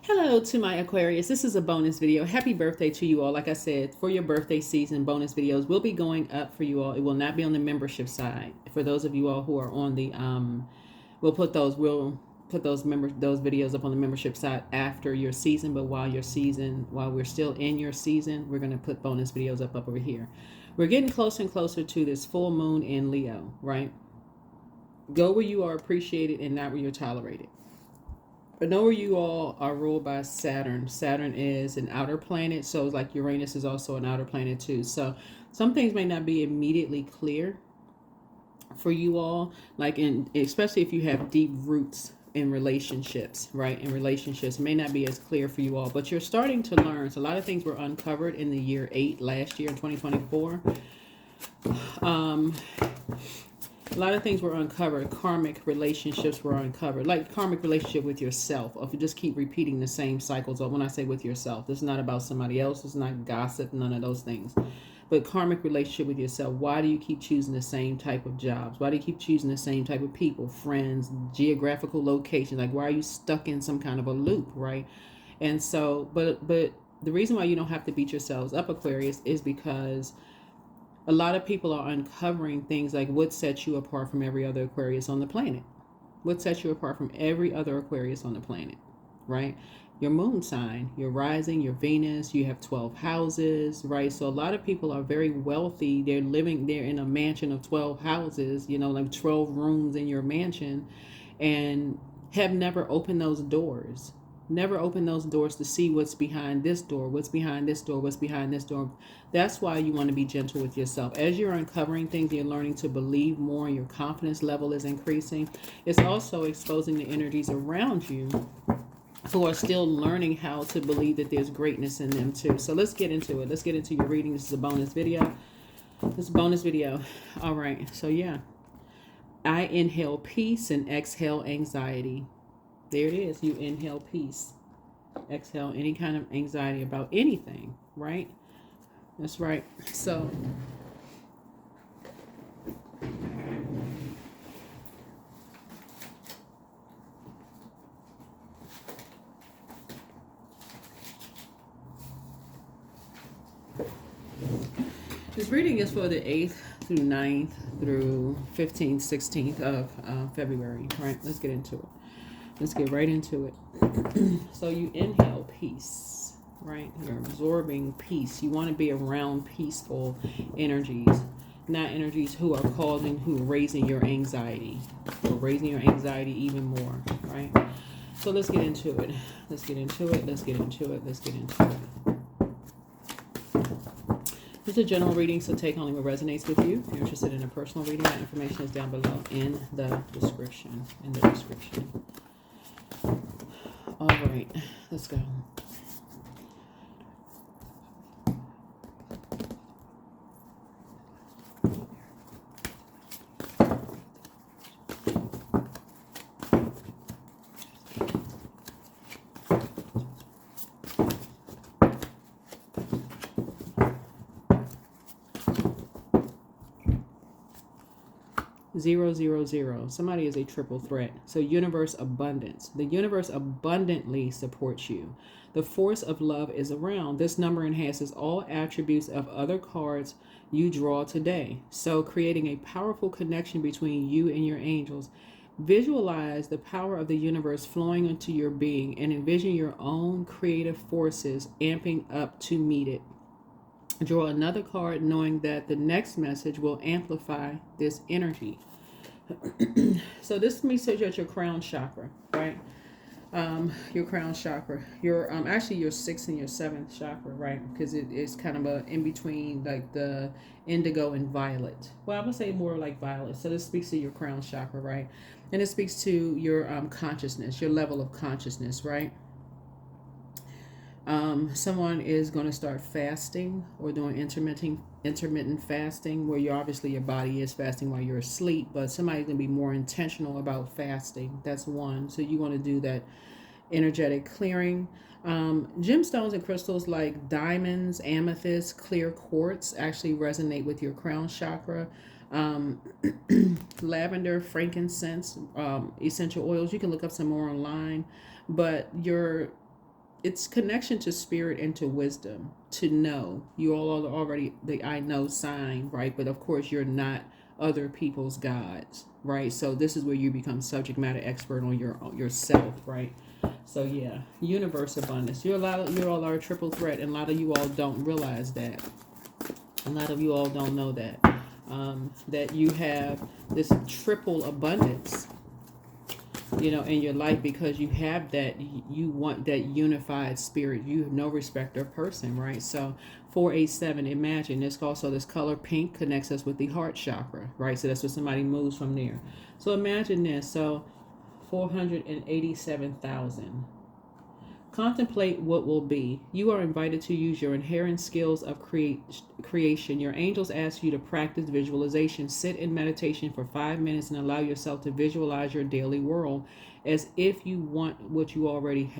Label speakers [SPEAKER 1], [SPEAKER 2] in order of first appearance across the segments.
[SPEAKER 1] Hello to my Aquarius. This is a bonus video. Happy birthday to you all. Like I said, for your birthday season, bonus videos will be going up for you all. It will not be on the membership side. For those of you all who are on the we'll put those videos up on the membership side after your season, but while we're still in your season, we're going to put bonus videos up over here. We're getting closer and closer to this full moon in Leo, right? Go where you are appreciated and not where you're tolerated. But know where you all are ruled by Saturn. Saturn is an outer planet, so it's like Uranus is also an outer planet too. So some things may not be immediately clear for you all, especially if you have deep roots in relationships, right? In relationships, it may not be as clear for you all, but you're starting to learn. So a lot of things were uncovered in the year 8 last year in 2024. A lot of things were uncovered. Karmic relationships were uncovered, like karmic relationship with yourself. Or if you just keep repeating the same cycles, or when I say with yourself, this is not about somebody else. It's not gossip, none of those things. But karmic relationship with yourself. Why do you keep choosing the same type of jobs? Why do you keep choosing the same type of people, friends, geographical locations? Like, why are you stuck in some kind of a loop, right? And so, but the reason why you don't have to beat yourselves up, Aquarius, is because a lot of people are uncovering things like what sets you apart from every other Aquarius on the planet. What sets you apart from every other Aquarius on the planet, right? Your moon sign, your rising, your Venus, you have 12 houses, right? So a lot of people are very wealthy. They're in a mansion of 12 houses, like 12 rooms in your mansion, and have never opened those doors. Never open those doors to see what's behind this door, what's behind this door, what's behind this door. That's why you want to be gentle with yourself. As you're uncovering things, you're learning to believe more, and your confidence level is increasing. It's also exposing the energies around you who are still learning how to believe that there's greatness in them too. So let's get into it. Let's get into your reading. This is a bonus video. This is a bonus video. All right. So yeah. I inhale peace and exhale anxiety. There it is. You inhale peace. Exhale any kind of anxiety about anything, right? That's right. So this reading is for the 8th through 9th through 15th, 16th of February, right? Let's get into it. Let's get right into it. So you inhale peace, right? You're absorbing peace. You want to be around peaceful energies, not energies who are raising your anxiety, or raising your anxiety even more, right? So let's get into it. Let's get into it. Let's get into it. Let's get into it. This is a general reading, so take only what resonates with you. If you're interested in a personal reading, that information is down below in the description. All right, let's go. Zero, zero, zero. Somebody is a triple threat. So universe abundance. The universe abundantly supports you. The force of love is around. This number enhances all attributes of other cards you draw today. So creating a powerful connection between you and your angels. Visualize the power of the universe flowing into your being and envision your own creative forces amping up to meet it. Draw another card knowing that the next message will amplify this energy. So this means at your crown chakra, right? Your crown chakra, your actually your 6th and your 7th chakra, right? Because it is kind of a in between, like the indigo and violet. Well, I'm gonna say more like violet. So this speaks to your crown chakra, right? And it speaks to your consciousness, your level of consciousness, right? Someone is going to start fasting or doing intermittent fasting, where your body is fasting while you're asleep, but somebody's going to be more intentional about fasting. That's one. So you want to do that energetic clearing. Gemstones and crystals like diamonds, amethyst, clear quartz actually resonate with your crown chakra. Lavender, frankincense, essential oils. You can look up some more online, but your it's connection to spirit and to wisdom, to know. You all are already the I know sign, right? But of course you're not other people's gods, right? So this is where you become subject matter expert on yourself, right? So yeah, universe abundance. You all are a triple threat, and a lot of you all don't realize that. A lot of you all don't know that. That you have this triple abundance, in your life, because you have that. You want that unified spirit. You have no respect of person, right? So 487, imagine this. Also, this color pink connects us with the heart chakra, right? So that's where somebody moves from there. So imagine this. So 487,000. Contemplate what will be. You are invited to use your inherent skills of creation. Your angels ask you to practice visualization. Sit in meditation for 5 minutes and allow yourself to visualize your daily world as if you want what you already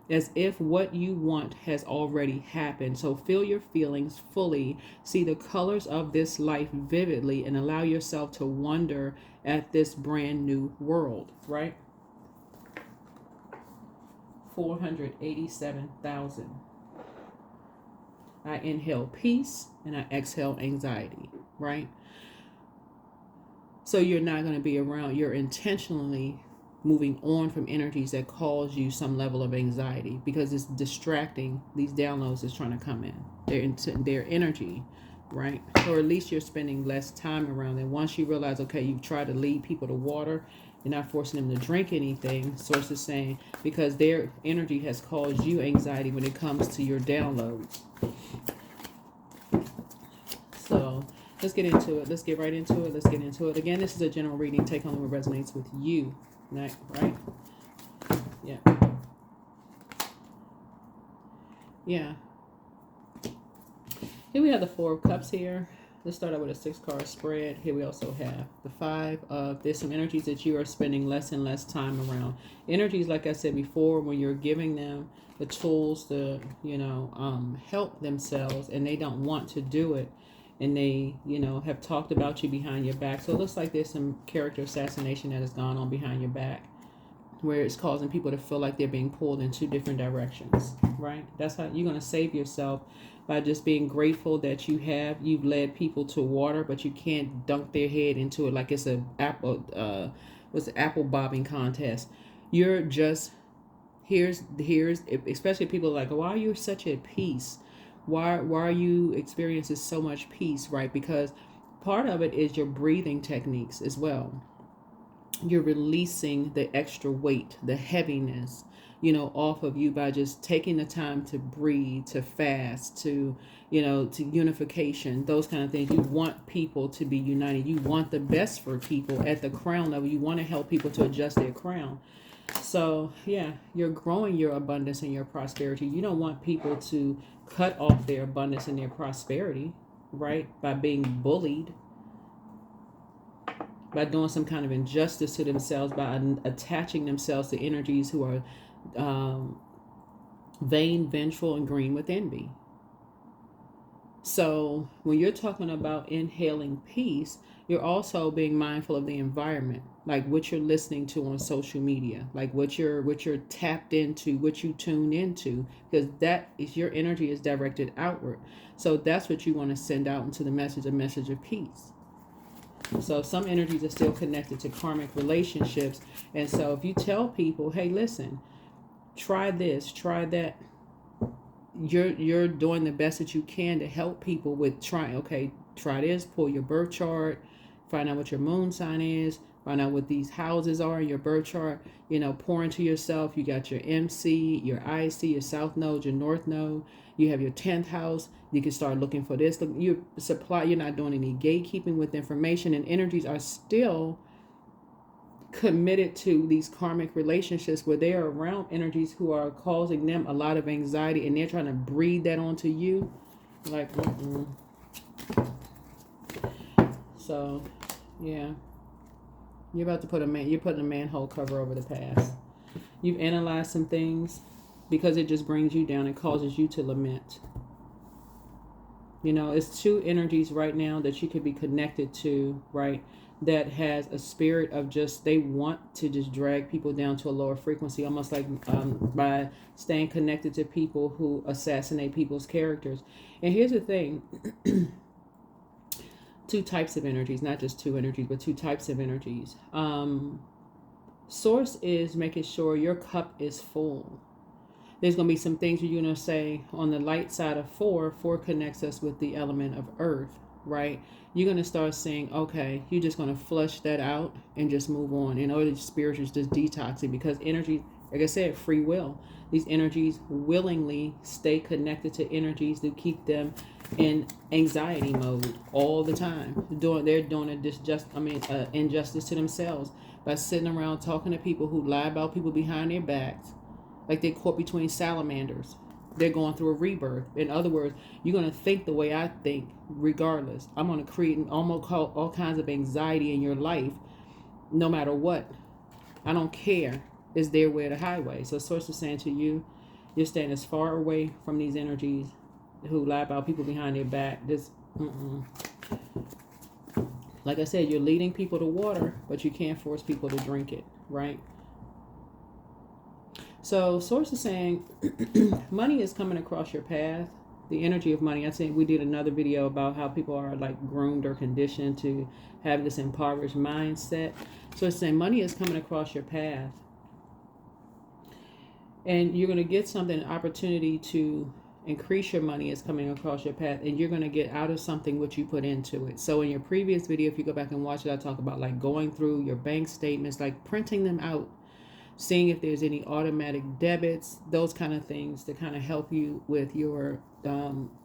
[SPEAKER 1] as if what you want has already happened. So feel your feelings fully, see the colors of this life vividly, and allow yourself to wonder at this brand new world, right? 487,000. I inhale peace and I exhale anxiety, right? So you're not going to be around, you're intentionally moving on from energies that cause you some level of anxiety, because it's distracting. These downloads is trying to come in. Their energy, right? Or at least you're spending less time around them. Once you realize, okay, you've tried to lead people to water, you're not forcing them to drink anything, source is saying, because their energy has caused you anxiety when it comes to your downloads. So let's get into it. Let's get right into it. Let's get into it. Again, this is a general reading. Take on what resonates with you. Right? Yeah. Yeah. Here we have the Four of Cups here. Let's start out with a 6-card spread. Here we also have the 5 of, there's some energies that you are spending less and less time around. Energies, like I said before, when you're giving them the tools to, help themselves, and they don't want to do it, and they, have talked about you behind your back. So it looks like there's some character assassination that has gone on behind your back, where it's causing people to feel like they're being pulled in 2 different directions, right? That's how you're going to save yourself, by just being grateful that you've led people to water, but you can't dunk their head into it like it's a apple bobbing contest. You're just, here's especially people like, why are you such at peace? Why are you experiencing so much peace, right? Because part of it is your breathing techniques as well. You're releasing the extra weight, the heaviness, off of you, by just taking the time to breathe, to fast, to unification, those kind of things. You want people to be united. You want the best for people at the crown level. You want to help people to adjust their crown. So yeah, you're growing your abundance and your prosperity. You don't want people to cut off their abundance and their prosperity, right? By being bullied, by doing some kind of injustice to themselves, by attaching themselves to energies who are vain, vengeful, and green with envy. So when you're talking about inhaling peace, you're also being mindful of the environment, like what you're listening to on social media, like what you're tapped into, what you tune into, because that is, your energy is directed outward. So that's what you want to send out into the message, a message of peace. So some energies are still connected to karmic relationships. And so if you tell people, hey, listen, try this, try that, you're doing the best that you can to help people with trying. Okay, try this, pull your birth chart, find out what your moon sign is, find out what these houses are in your birth chart, pour into yourself. You got your MC, your IC, your south node, your north node. You have your 10th house. You can start looking for this. You're not doing any gatekeeping with information, and energies are still committed to these karmic relationships where they are around energies who are causing them a lot of anxiety, and they're trying to breed that onto you. Like, so, yeah. You're about to you're putting a manhole cover over the past. You've analyzed some things, because it just brings you down and causes you to lament. It's 2 energies right now that you could be connected to, right? that has a spirit of just, they want to just drag people down to a lower frequency, almost like by staying connected to people who assassinate people's characters. And here's the thing. Two types of energies, not just two energies, but two types of energies. Source is making sure your cup is full. There's going to be some things you're going to say on the light side of four. Four connects us with the element of earth, right? You're going to start saying, okay, you're just going to flush that out and just move on. In order, spiritual is just detoxing, because energy, like I said, free will. These energies willingly stay connected to energies that keep them in anxiety mode all the time. They're doing injustice to themselves by sitting around talking to people who lie about people behind their backs, like they're caught between salamanders. They're going through a rebirth. In other words, you're going to think the way I think regardless. I'm going to create almost all kinds of anxiety in your life no matter what. I don't care. It's their way or the highway. So Source is saying to you, you're staying as far away from these energies who lie about people behind their back. Like I said, you're leading people to water, but you can't force people to drink it, right? So Source is saying money is coming across your path. The energy of money. I think we did another video about how people are like groomed or conditioned to have this impoverished mindset. So it's saying money is coming across your path. And you're going to get something, an opportunity to increase your money is coming across your path, and you're going to get out of something what you put into it. So in your previous video, if you go back and watch it, I talk about like going through your bank statements, like printing them out, seeing if there's any automatic debits, those kind of things to kind of help you with your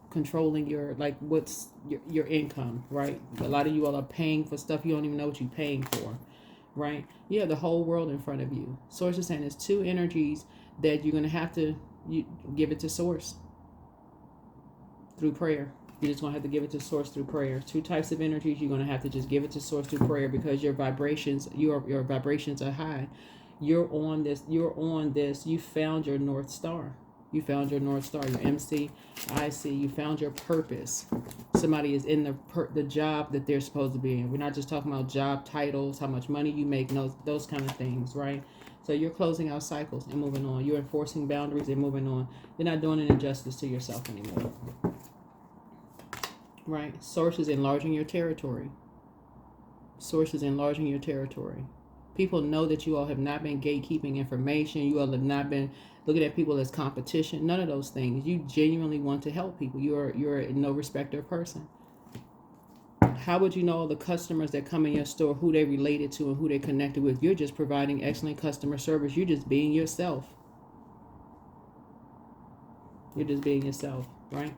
[SPEAKER 1] controlling your, like, what's your income, right? A lot of you all are paying for stuff you don't even know what you're paying for, right? You have the whole world in front of you. Source is saying there's two energies that you're going to have to give it to Source through prayer. You're just going to have to give it to Source through prayer. Two types of energies you're going to have to just give it to Source through prayer, because your vibrations, your vibrations are high. You're on this. You found your North Star. You found your North Star, your MC, IC. You found your purpose. Somebody is in the job that they're supposed to be in. We're not just talking about job titles, how much money you make, those kind of things, right? So you're closing out cycles and moving on. You're enforcing boundaries and moving on. You're not doing an injustice to yourself anymore. Right? Source is enlarging your territory. Source is enlarging your territory. People know that you all have not been gatekeeping information. You all have not been looking at people as competition. None of those things. You genuinely want to help people. You're a no respecter of person. How would you know the customers that come in your store, who they related to and who they connected with? You're just providing excellent customer service. You're just being yourself. You're just being yourself, right?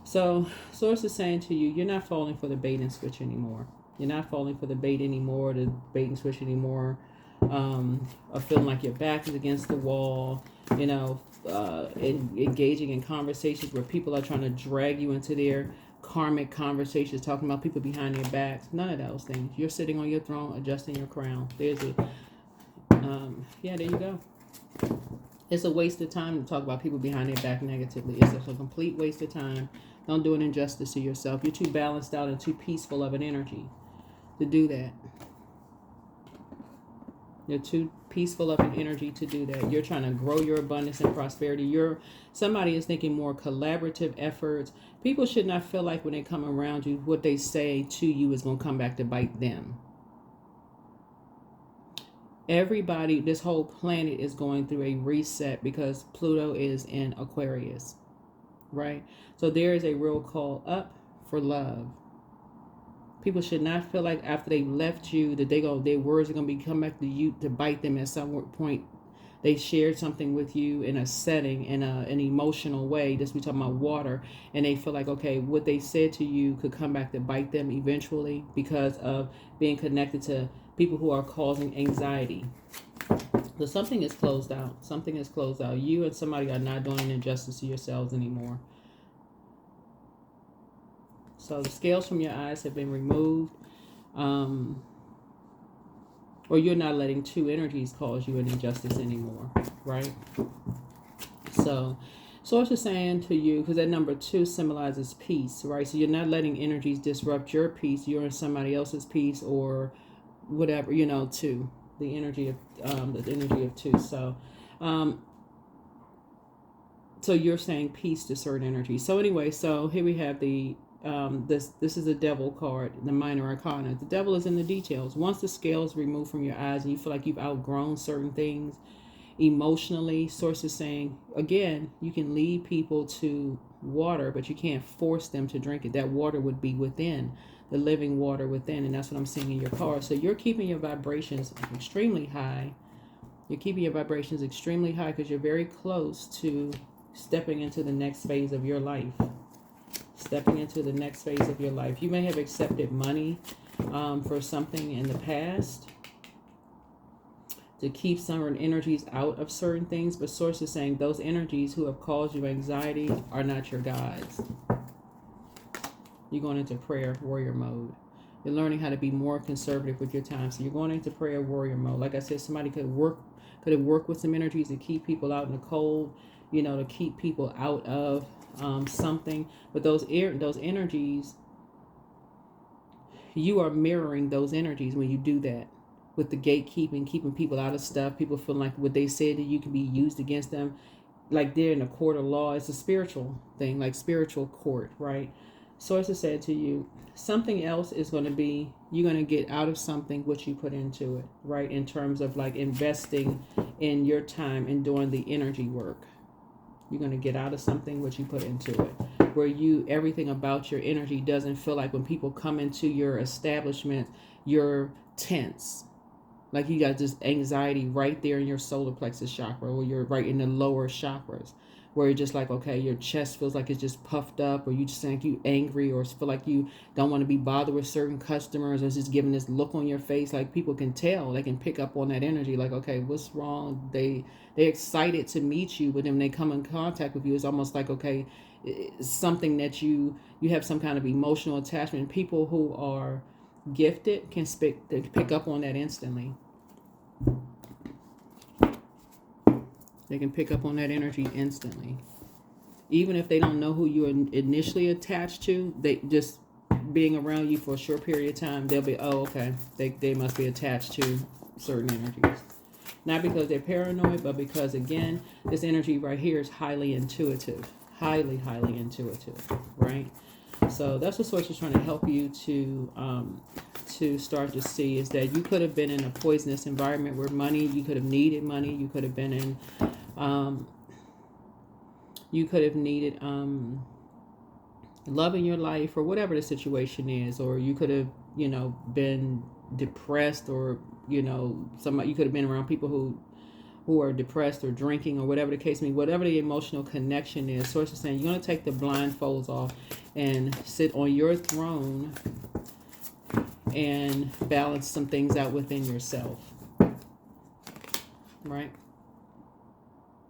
[SPEAKER 1] So Source is saying to you, you're not falling for the bait and switch anymore. You're not falling for the bait anymore, the bait and switch anymore, of feeling like your back is against the wall, engaging in conversations where people are trying to drag you into their karmic conversations, talking about people behind their backs. None of those things. You're sitting on your throne, adjusting your crown. There's there you go. It's a waste of time to talk about people behind their back negatively. It's a complete waste of time. Don't do an injustice to yourself. You're too balanced out and too peaceful of an energy to do that. You're too peaceful of an energy to do that. You're trying to grow your abundance and prosperity. Somebody is thinking more collaborative efforts. People should not feel like when they come around you, what they say to you is going to come back to bite them. Everybody, this whole planet is going through a reset because Pluto is in Aquarius, right? So there is a real call up for love. People should not feel like after they left you that their words are going to be come back to you to bite them at some point. They shared something with you in a setting, in an emotional way. This we talking about water, and they feel like, okay, what they said to you could come back to bite them eventually because of being connected to people who are causing anxiety. So something is closed out. Something is closed out. You and somebody are not doing an injustice to yourselves anymore. So the scales from your eyes have been removed. Or you're not letting two energies cause you an injustice anymore, right? So Source is saying to you, because that number 2 symbolizes peace, right? So you're not letting energies disrupt your peace. You're in somebody else's peace or whatever, 2. The energy of 2. So you're saying peace to certain energy. So anyway, so here we have the this is a devil card, the minor arcana. The devil is in the details. Once the scales removed from your eyes and you feel like you've outgrown certain things emotionally, source is saying again, you can lead people to water, but you can't force them to drink it. That water would be within, the living water within, and that's what I'm seeing in your card. So you're keeping your vibrations extremely high. You're keeping your vibrations extremely high because you're very close to stepping into the next phase of your life. Stepping into the next phase of your life. You may have accepted money for something in the past to keep certain energies out of certain things, but source is saying those energies who have caused you anxiety are not your guides. You're going into prayer warrior mode. You're learning how to be more conservative with your time. So you're going into prayer warrior mode. Like I said, somebody could have worked with some energies to keep people out in the cold, to keep people out of something. But those energies, you are mirroring those energies when you do that. With the gatekeeping, keeping people out of stuff, people feel like what they said that you can be used against them, like they're in a court of law. It's a spiritual thing, like spiritual court, right? Source has said to you, something else is going to be, you're going to get out of something what you put into it, right? In terms of like investing in your time and doing the energy work. You're going to get out of something what you put into it, where everything about your energy doesn't feel like when people come into your establishment, you're tense. Like you got this anxiety right there in your solar plexus chakra, or you're right in the lower chakras, where you're just like, okay, your chest feels like it's just puffed up, or you just think you angry, or feel like you don't want to be bothered with certain customers, or it's just giving this look on your face. Like people can tell, they can pick up on that energy. Like, okay, what's wrong? They're excited to meet you, but then they come in contact with you. It's almost like, okay, it's something that you have some kind of emotional attachment. People who are gifted can pick up on that instantly. They can pick up on that energy instantly. Even if they don't know who you're initially attached to, they just being around you for a short period of time, they'll be, oh, okay, they must be attached to certain energies. Not because they're paranoid, but because, again, this energy right here is highly intuitive. Highly, highly intuitive, right? So that's what Source is trying to help you to start to see, is that you could have been in a poisonous environment where you could have needed money. You could have been in, love in your life, or whatever the situation is, or you could have, been depressed, or, you could have been around people who are depressed or drinking, or whatever the case may be, whatever the emotional connection is. Source is saying you're going to take the blindfolds off and sit on your throne and balance some things out within yourself. Right?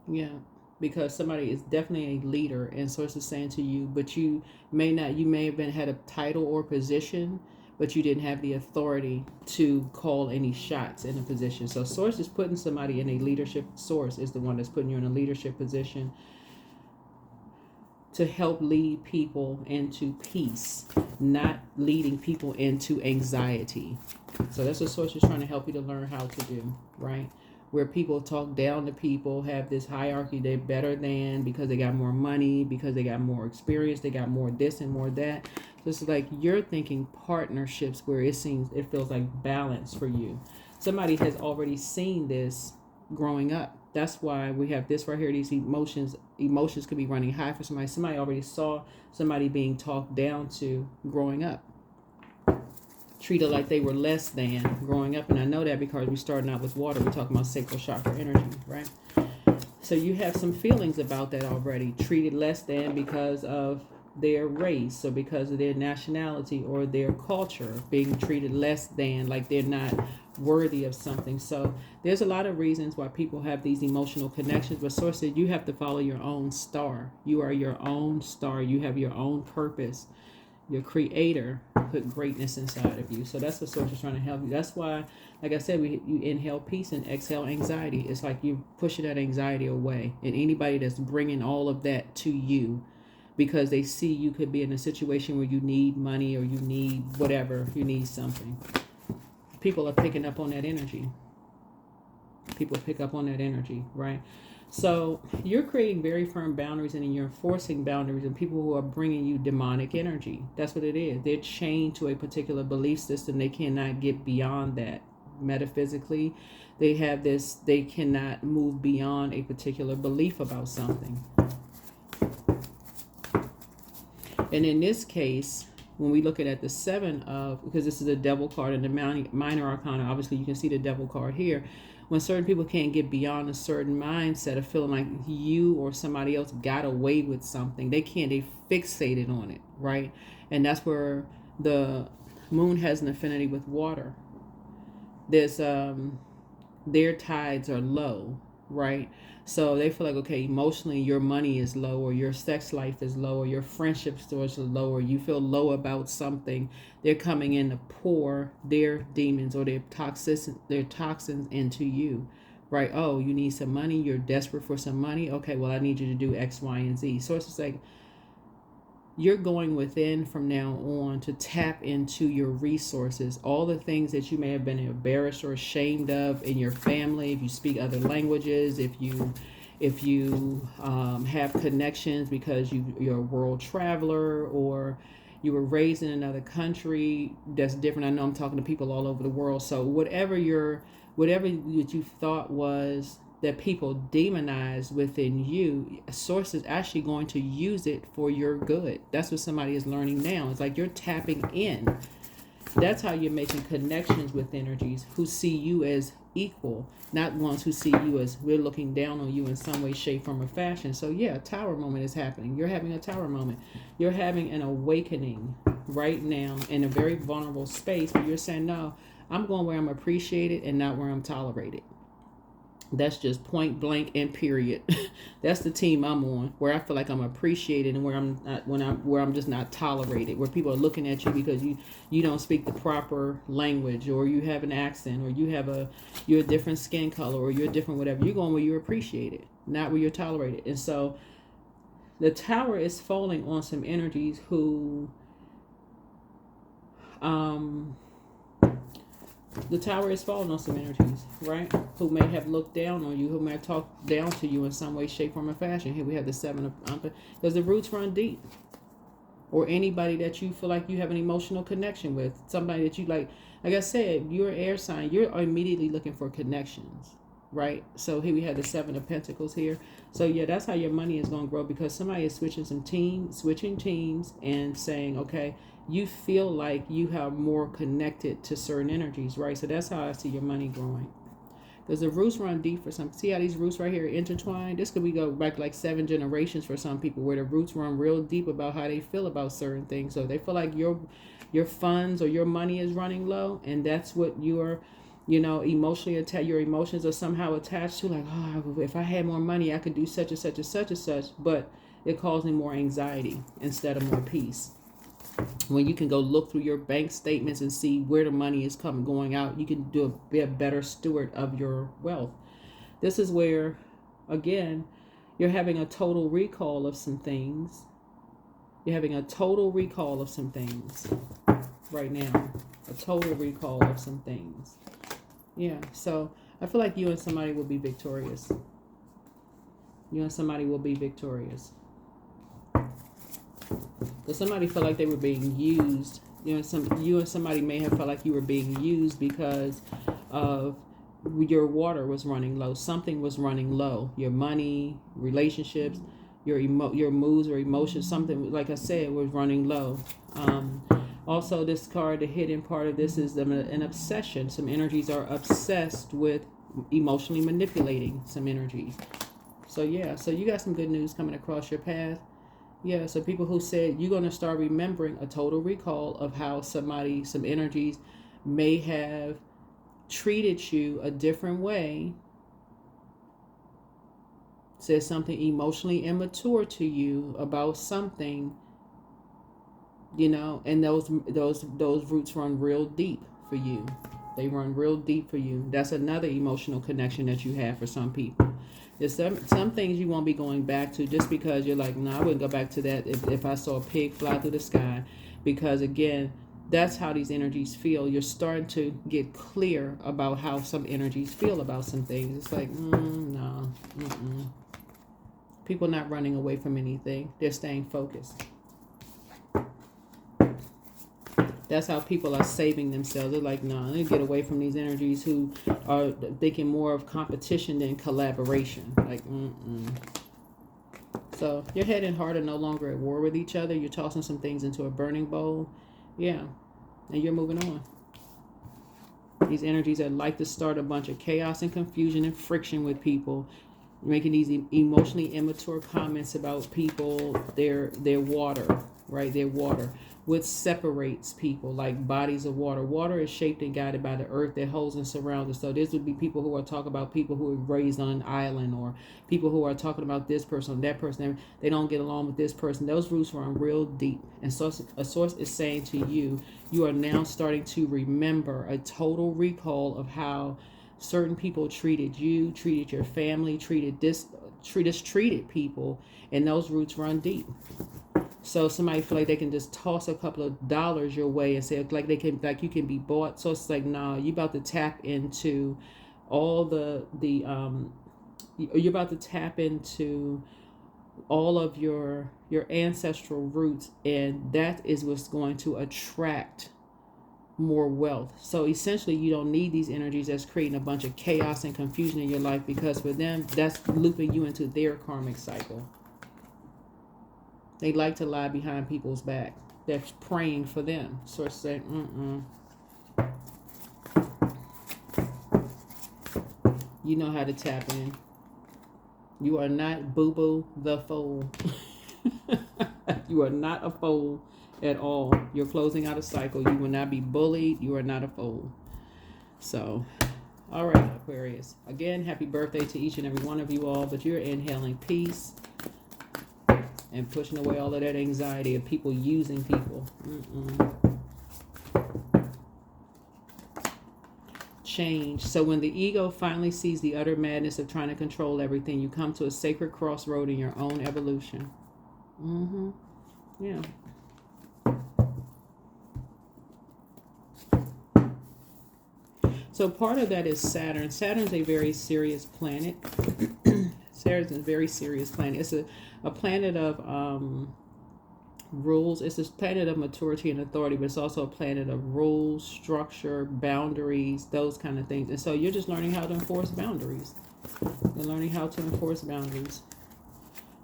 [SPEAKER 1] Yeah. Because somebody is definitely a leader, and Source is saying to you, but you may have had a title or position, but you didn't have the authority to call any shots in a position. So Source is putting somebody in a leadership. Source is the one that's putting you in a leadership position to help lead people into peace, not leading people into anxiety. So that's what Source is trying to help you to learn how to do, right? Where people talk down to people, have this hierarchy, they're better than because they got more money, because they got more experience, they got more this and more that. So it's like you're thinking partnerships where it feels like balance for you. Somebody has already seen this growing up. That's why we have this right here. These emotions could be running high for somebody. Somebody already saw somebody being talked down to growing up, treated like they were less than growing up. And I know that because we started out with water. We're talking about sacral chakra energy, right? So you have some feelings about that already. Treated less than because of their race, or because of their nationality, or their culture, being treated less than, like they're not worthy of something. So there's a lot of reasons why people have these emotional connections, but Source said you have to follow your own star. You are your own star. You have your own purpose. Your creator put greatness inside of you. So that's what Source is trying to help you. That's why, like I said, you inhale peace and exhale anxiety. It's like you pushing that anxiety away. And anybody that's bringing all of that to you because they see you could be in a situation where you need money or you need whatever, you need something. People are picking up on that energy. People pick up on that energy, right? So you're creating very firm boundaries and you're enforcing boundaries and people who are bringing you demonic energy. That's what it is. They're chained to a particular belief system. They cannot get beyond that. Metaphysically, they have this, they cannot move beyond a particular belief about something. And in this case, when we look at the seven of, because this is a devil card and the minor arcana, obviously you can see the devil card here. When certain people can't get beyond a certain mindset of feeling like you or somebody else got away with something, they fixated on it, right? And that's where the moon has an affinity with water. There's their tides are low, right? So they feel like, okay, emotionally your money is low or your sex life is low or your friendship scores are low or you feel low about something. They're coming in to pour their demons or their toxins into you, right? Oh, you need some money, you're desperate for some money. Okay, well, I need you to do X, Y, and Z. So it's just like you're going within from now on to tap into your resources, all the things that you may have been embarrassed or ashamed of in your family. If you speak other languages, if you have connections because you're a world traveler or you were raised in another country that's different. I know I'm talking to people all over the world. So whatever that you thought was that people demonize within you, Source is actually going to use it for your good. That's what somebody is learning now. It's like you're tapping in. That's how you're making connections with energies who see you as equal, not ones who see you as we're looking down on you in some way, shape, form, or fashion. So yeah, a tower moment is happening. You're having a tower moment. You're having an awakening right now in a very vulnerable space where you're saying, no, I'm going where I'm appreciated and not where I'm tolerated. That's just point blank and period. That's the team I'm on, where I feel like I'm appreciated and where I'm not, where I'm just not tolerated, where people are looking at you because you don't speak the proper language or you have an accent or you're a different skin color or you're different whatever. You're going where you're appreciated, not where you're tolerated. And so the tower is falling on some energies who the tower is falling on some energies, right? Who may have looked down on you, who may have talked down to you in some way, shape, form, or fashion. Here we have the seven of because the roots run deep. Or anybody that you feel like you have an emotional connection with. Somebody that you like I said, you're an air sign. You're immediately looking for connections, right? So here we have the seven of pentacles here. So yeah, that's how your money is going to grow because somebody is switching teams and saying, okay, you feel like you have more connected to certain energies, right? So that's how I see your money growing. Because the roots run deep for some. See how these roots right here are intertwined? This could be go back like 7 generations for some people where the roots run real deep about how they feel about certain things. So they feel like your funds or your money is running low, and that's what you're, emotionally your emotions are somehow attached to. Like, oh, if I had more money, I could do such and such and such and such. But it causing more anxiety instead of more peace. When you can go look through your bank statements and see where the money is going out, you can be a better steward of your wealth. This is where, again, you're having a total recall of some things. You're having a total recall of some things right now. A total recall of some things. Yeah, so I feel like you and somebody will be victorious. You and somebody will be victorious. Because somebody felt like they were being used. You and somebody may have felt like you were being used because of your water was running low. Something was running low. Your money, relationships, your moods or emotions. Something, like I said, was running low. Also, this card, the hidden part of this is an obsession. Some energies are obsessed with emotionally manipulating some energies. So yeah, so you got some good news coming across your path. Yeah, so people who said you're going to start remembering a total recall of how some energies may have treated you a different way, said something emotionally immature to you about something you know, and those roots run real deep for you. They run real deep for you. That's another emotional connection that you have for some people. There's some things you won't be going back to just because you're like, no, I wouldn't go back to that if I saw a pig fly through the sky. Because again, that's how these energies feel. You're starting to get clear about how some energies feel about some things. It's like, no, people not running away from anything. They're staying focused. That's how people are saving themselves. They're like, no, they get away from these energies who are thinking more of competition than collaboration. Like, So your head and heart are no longer at war with each other. You're tossing some things into a burning bowl. Yeah. And you're moving on. These energies that like to start a bunch of chaos and confusion and friction with people. Making these emotionally immature comments about people, their water, right? Their water. What separates people, like bodies of water. Water is shaped and guided by the earth that holds and surrounds us. So this would be people who are talking about people who are raised on an island, or people who are talking about this person, that person. They don't get along with this person. Those roots run real deep. And so a source is saying to you, you are now starting to remember a total recall of how certain people treated you, treated your family, treated people, and those roots run deep. So somebody feel like they can just toss a couple of dollars your way and say like you can be bought. So it's like, nah, you about to tap into all you're about to tap into all of your ancestral roots, and that is what's going to attract more wealth. So essentially you don't need these energies that's creating a bunch of chaos and confusion in your life, because for them that's looping you into their karmic cycle. They like to lie behind people's back. They're praying for them. So it's saying, you know how to tap in. You are not boo-boo the fool. You are not a fool at all. You're closing out a cycle. You will not be bullied. You are not a fool. So, all right, Aquarius. Again, happy birthday to each and every one of you all. But you're inhaling peace and pushing away all of that anxiety of people using people. Change. So when the ego finally sees the utter madness of trying to control everything, you come to a sacred crossroad in your own evolution. Yeah. So part of that is Saturn. Saturn's a very serious planet. Saturn's a very serious planet. It's a planet of rules. It's a planet of maturity and authority, but it's also a planet of rules, structure, boundaries, those kind of things. And so you're just learning how to enforce boundaries. You're learning how to enforce boundaries.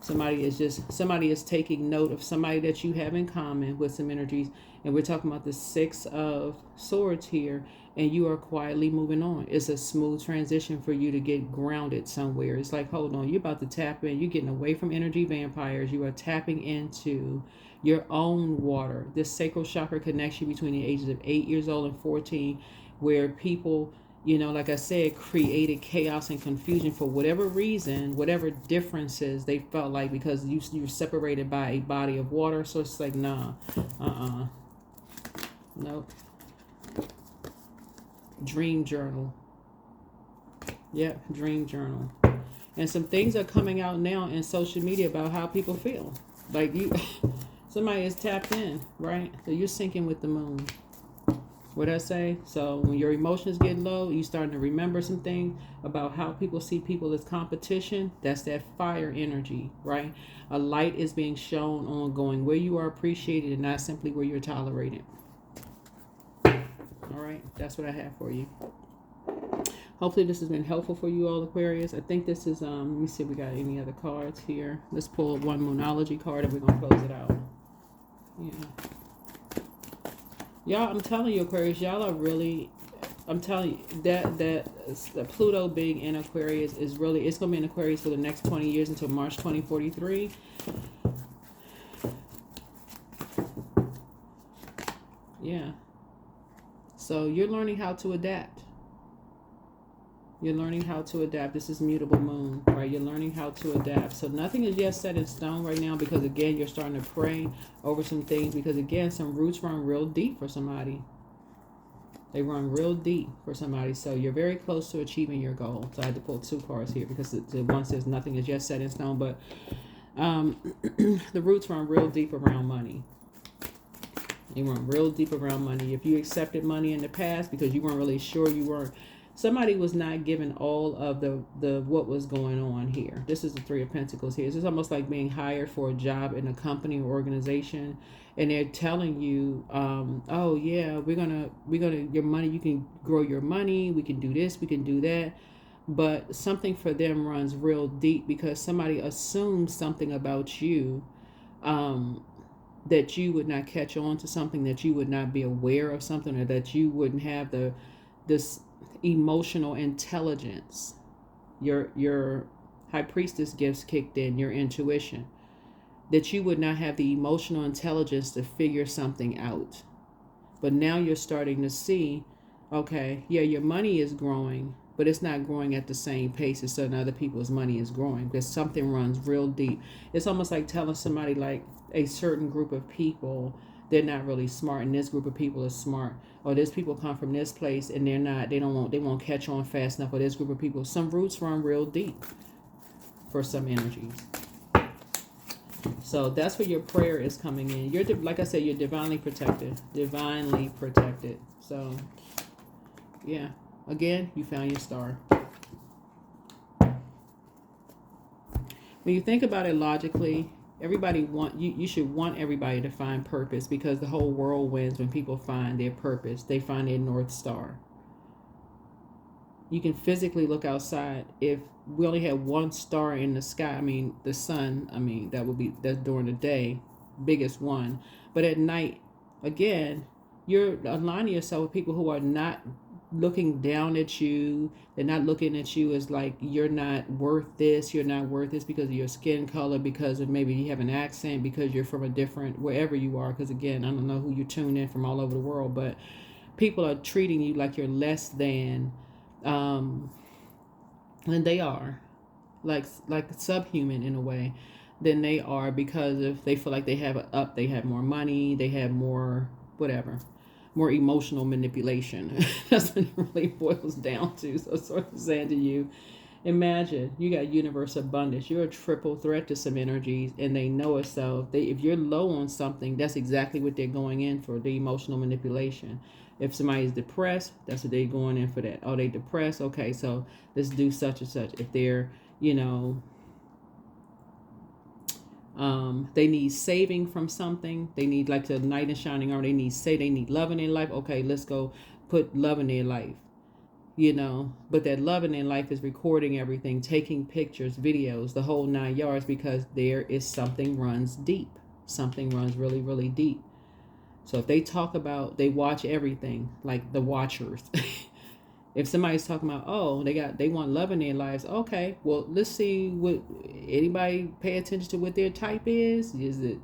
[SPEAKER 1] Somebody is taking note of somebody that you have in common with some energies. And we're talking about the Six of Swords here. And you are quietly moving on. It's a smooth transition for you to get grounded somewhere. It's like, hold on, you're about to tap in. You're getting away from energy vampires. You are tapping into your own water. This sacral chakra connection between the ages of 8 years old and 14, where people, you know, like I said, created chaos and confusion for whatever reason, whatever differences they felt like, because you're separated by a body of water. So it's like, nah, nope. Dream journal. Yep, dream journal. And some things are coming out now in social media about how people feel. Like somebody is tapped in, right? So you're syncing with the moon. What I say? So when your emotions get low, you starting to remember some things about how people see people as competition. That's that fire energy, right? A light is being shown on going where you are appreciated and not simply where you're tolerated. All right, that's what I have for you. Hopefully this has been helpful for you all, Aquarius. I think this is, let me see if we got any other cards here. Let's pull one Moonology card and we're going to close it out. Yeah. Y'all, I'm telling you, Aquarius, y'all are really, I'm telling you, that the Pluto being in Aquarius is really, it's going to be in Aquarius for the next 20 years until March 2043. Yeah. So you're learning how to adapt. You're learning how to adapt. This is mutable moon, right? You're learning how to adapt. So nothing is yet set in stone right now because, again, you're starting to pray over some things because, again, some roots run real deep for somebody. They run real deep for somebody. So you're very close to achieving your goal. So I had to pull 2 cards here because the one says nothing is yet set in stone. But the roots run real deep around money. They run real deep around money. If you accepted money in the past because you weren't really sure, somebody was not given all of the what was going on here. This is the 3 of Pentacles here. It's almost like being hired for a job in a company or organization, and they're telling you, oh yeah, we're gonna your money, you can grow your money, we can do this, we can do that. But something for them runs real deep because somebody assumes something about you, that you would not catch on to something, that you would not be aware of something, or that you wouldn't have this emotional intelligence. Your high priestess gifts kicked in, your intuition, that you would not have the emotional intelligence to figure something out. But now you're starting to see, okay, yeah, your money is growing, but it's not growing at the same pace as certain other people's money is growing because something runs real deep. It's almost like telling somebody, like, a certain group of people, they're not really smart, and this group of people is smart, or this people come from this place and they won't catch on fast enough, or this group of people. Some roots run real deep for some energies. So that's where your prayer is coming in. You're like I said, you're divinely protected. So yeah, again, you found your star. When you think about it logically, you should want everybody to find purpose, because the whole world wins when people find their purpose. They find their North Star. You can physically look outside. If we only had one star in the sky, the sun, that's during the day, biggest one. But at night, again, you're aligning yourself with people who are not looking down at you. They're not looking at you as like you're not worth this. You're not worth this because of your skin color, because of maybe you have an accent, because you're from a different, wherever you are. Because again, I don't know who you tune in from all over the world, but people are treating you like you're less than they are, like subhuman in a way than they are, because if they feel like they have they have more money, they have more whatever, more emotional manipulation. That's what it really boils down to. So sort of saying to you, imagine you got universe abundance. You're a triple threat to some energies, and they know it. So if you're low on something, that's exactly what they're going in for, the emotional manipulation. If somebody's depressed, that's what they're going in for that. Oh, they depressed. Okay, so let's do such and such. If they're, they need saving from something. They need, like the knight in shining armor. They need love in their life. Okay, let's go put love in their life. But that love in their life is recording everything, taking pictures, videos, the whole 9 yards, because there is something runs deep. Something runs really, really deep. So if they talk about, they watch everything, like the watchers. If somebody's talking about, oh, they want love in their lives. Okay, well, let's see what, anybody pay attention to what their type is? Is it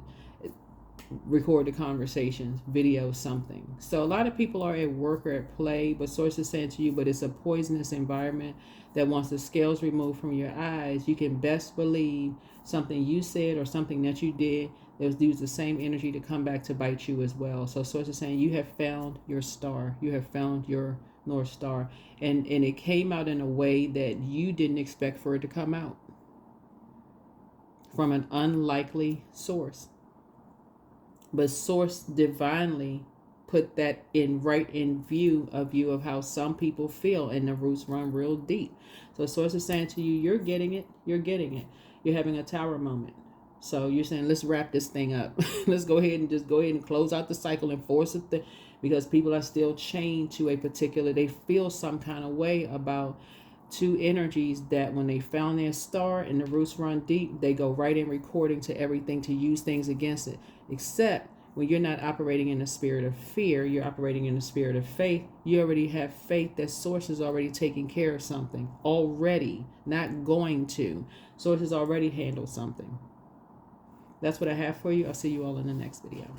[SPEAKER 1] record the conversations, video, something? So a lot of people are at work or at play, but sources saying to you, but it's a poisonous environment that once the scales removed from your eyes, you can best believe something you said or something that you did, they'll use the same energy to come back to bite you as well. So sources saying you have found your star. You have found your North Star. And it came out in a way that you didn't expect for it to come out, from an unlikely source. But source divinely put that right in view of how some people feel, and the roots run real deep. So source is saying to you, you're getting it. You're having a tower moment. So you're saying, let's wrap this thing up. Let's go ahead and close out the cycle and force it, because people are still chained to a particular, they feel some kind of way about two energies that when they found their star and the roots run deep, they go right in recording to everything to use things against it. Except when you're not operating in the spirit of fear, you're operating in the spirit of faith. You already have faith that source is already taking care of something already, not going to. Source has already handled something. That's what I have for you. I'll see you all in the next video.